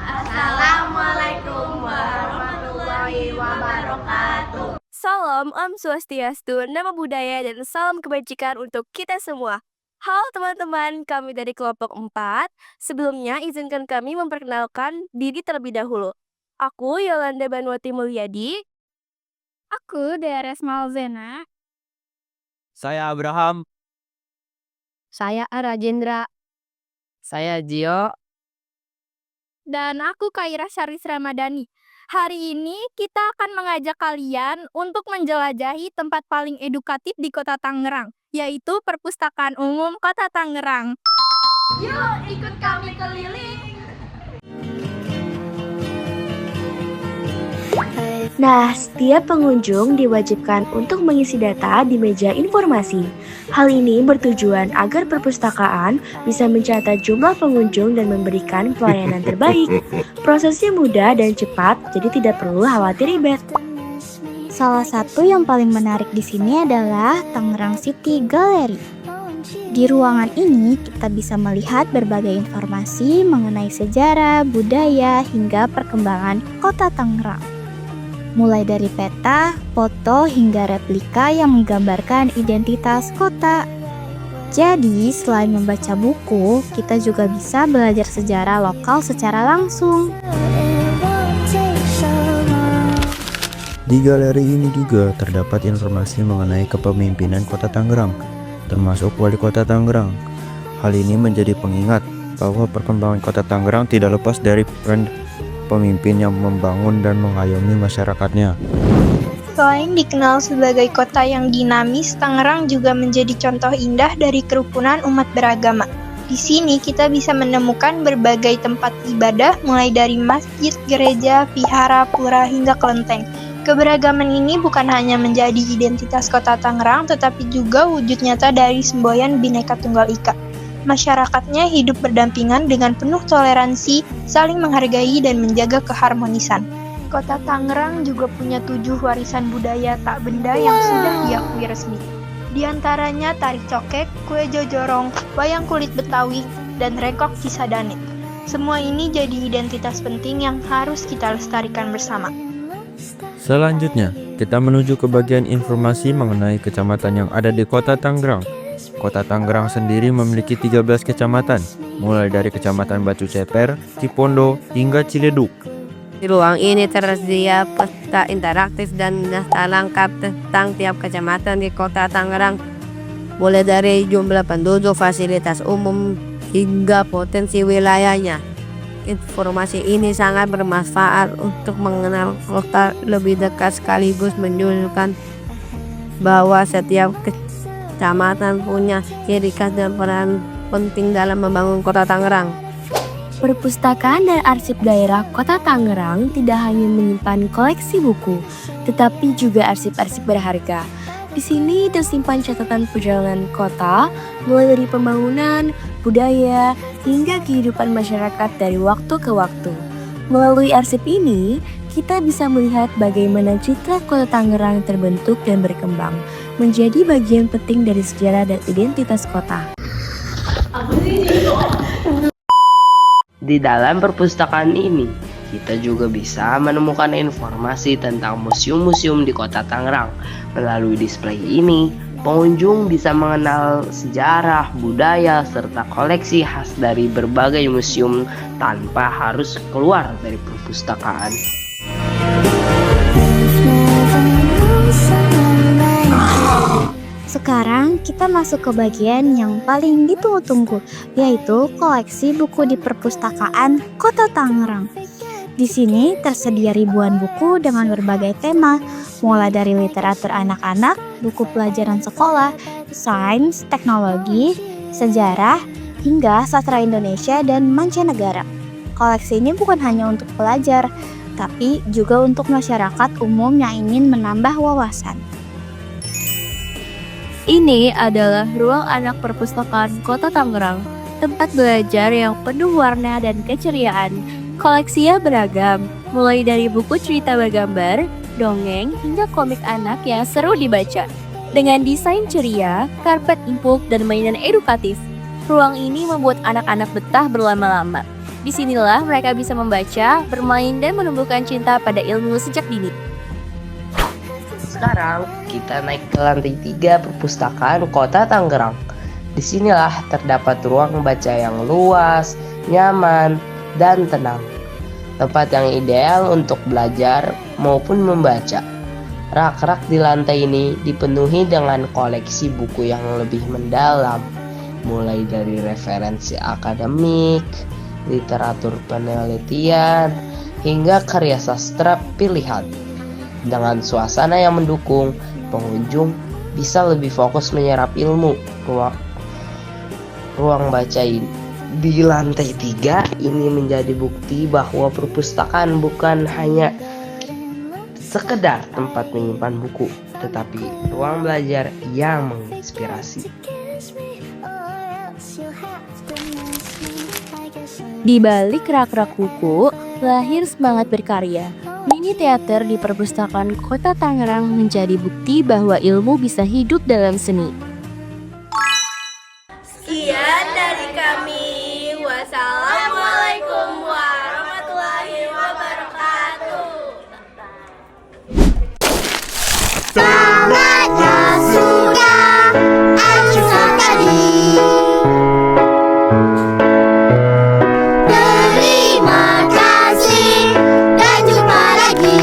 Assalamualaikum warahmatullahi wabarakatuh. Salam Om Swastiastu, nama budaya dan salam kebajikan untuk kita semua. Halo teman-teman, kami dari kelompok 4. Sebelumnya izinkan kami memperkenalkan diri terlebih dahulu. Aku Yolanda Banwati Mulyadi. Aku Deres Malzena. Saya Abraham. Saya Arajendra. Saya Gio. Dan aku Kaira Syaris Ramadhani. Hari ini kita akan mengajak kalian untuk menjelajahi tempat paling edukatif di Kota Tangerang, yaitu Perpustakaan Umum Kota Tangerang. Yuk ikut kami keliling. Nah, setiap pengunjung diwajibkan untuk mengisi data di meja informasi. Hal ini bertujuan agar perpustakaan bisa mencatat jumlah pengunjung dan memberikan pelayanan terbaik. Prosesnya mudah dan cepat, jadi tidak perlu khawatir ribet. Salah satu yang paling menarik di sini adalah Tangerang City Gallery. Di ruangan ini kita bisa melihat berbagai informasi mengenai sejarah, budaya, hingga perkembangan Kota Tangerang. Mulai dari peta, foto, hingga replika yang menggambarkan identitas kota. Jadi, selain membaca buku, kita juga bisa belajar sejarah lokal secara langsung. Di galeri ini juga terdapat informasi mengenai kepemimpinan Kota Tangerang, termasuk Wali Kota Tangerang. Hal ini menjadi pengingat bahwa perkembangan Kota Tangerang tidak lepas dari peran pemimpin yang membangun dan mengayomi masyarakatnya. Selain dikenal sebagai kota yang dinamis, Tangerang juga menjadi contoh indah dari kerukunan umat beragama. Di sini kita bisa menemukan berbagai tempat ibadah, mulai dari masjid, gereja, vihara, pura, hingga kelenteng. Keberagaman ini bukan hanya menjadi identitas Kota Tangerang, tetapi juga wujud nyata dari semboyan Bhinneka Tunggal Ika. Masyarakatnya hidup berdampingan dengan penuh toleransi, saling menghargai dan menjaga keharmonisan. Kota Tangerang juga punya 7 warisan budaya tak benda yang sudah diakui resmi. Di antaranya tari cokek, kue jojorong, wayang kulit Betawi, dan rekok Cisadane. Semua ini jadi identitas penting yang harus kita lestarikan bersama. Selanjutnya, kita menuju ke bagian informasi mengenai kecamatan yang ada di Kota Tangerang. Kota Tangerang sendiri memiliki 13 kecamatan, mulai dari Kecamatan Batu Ceper, Cipondo, hingga Ciledug. Di ruang ini tersedia peta interaktif dan data lengkap tentang tiap kecamatan di Kota Tangerang, mulai dari jumlah penduduk, fasilitas umum, hingga potensi wilayahnya. Informasi ini sangat bermanfaat untuk mengenal kota lebih dekat, sekaligus menunjukkan bahwa setiap kecamatan punya ciri khas dan peran penting dalam membangun Kota Tangerang. Perpustakaan dan arsip daerah Kota Tangerang tidak hanya menyimpan koleksi buku, tetapi juga arsip-arsip berharga. Di sini tersimpan catatan perjalanan kota, mulai dari pembangunan, budaya, hingga kehidupan masyarakat dari waktu ke waktu. Melalui arsip ini, kita bisa melihat bagaimana citra Kota Tangerang terbentuk dan berkembang, menjadi bagian penting dari sejarah dan identitas kota. Di dalam perpustakaan ini, kita juga bisa menemukan informasi tentang museum-museum di Kota Tangerang. Melalui display ini, pengunjung bisa mengenal sejarah, budaya, serta koleksi khas dari berbagai museum tanpa harus keluar dari perpustakaan. Sekarang kita masuk ke bagian yang paling ditunggu-tunggu, yaitu koleksi buku di Perpustakaan Kota Tangerang. Di sini tersedia ribuan buku dengan berbagai tema, mulai dari literatur anak-anak, buku pelajaran sekolah, sains, teknologi, sejarah, hingga sastra Indonesia dan mancanegara. Koleksi ini bukan hanya untuk pelajar, tapi juga untuk masyarakat umum yang ingin menambah wawasan. Ini adalah ruang anak perpustakaan Kota Tangerang, tempat belajar yang penuh warna dan keceriaan. Koleksinya beragam, mulai dari buku cerita bergambar, dongeng, hingga komik anak yang seru dibaca. Dengan desain ceria, karpet empuk, dan mainan edukatif, ruang ini membuat anak-anak betah berlama-lama. Disinilah mereka bisa membaca, bermain, dan menumbuhkan cinta pada ilmu sejak dini. Sekarang kita naik ke lantai 3 perpustakaan Kota Tangerang. Disinilah terdapat ruang baca yang luas, nyaman, dan tenang. Tempat yang ideal untuk belajar maupun membaca. Rak-rak di lantai ini dipenuhi dengan koleksi buku yang lebih mendalam, mulai dari referensi akademik, literatur penelitian, hingga karya sastra pilihan. Dengan suasana yang mendukung, pengunjung bisa lebih fokus menyerap ilmu. Ruang baca ini di lantai 3 ini menjadi bukti bahwa perpustakaan bukan hanya sekedar tempat menyimpan buku, tetapi ruang belajar yang menginspirasi. Di balik rak-rak buku, lahir semangat berkarya. Mini teater di perpustakaan Kota Tangerang menjadi bukti bahwa ilmu bisa hidup dalam seni. Sekian dari kami. Wassalamualaikum warahmatullahi wabarakatuh. Selamatnya sudah habislah tadi. Terima kasih dan jumpa lagi.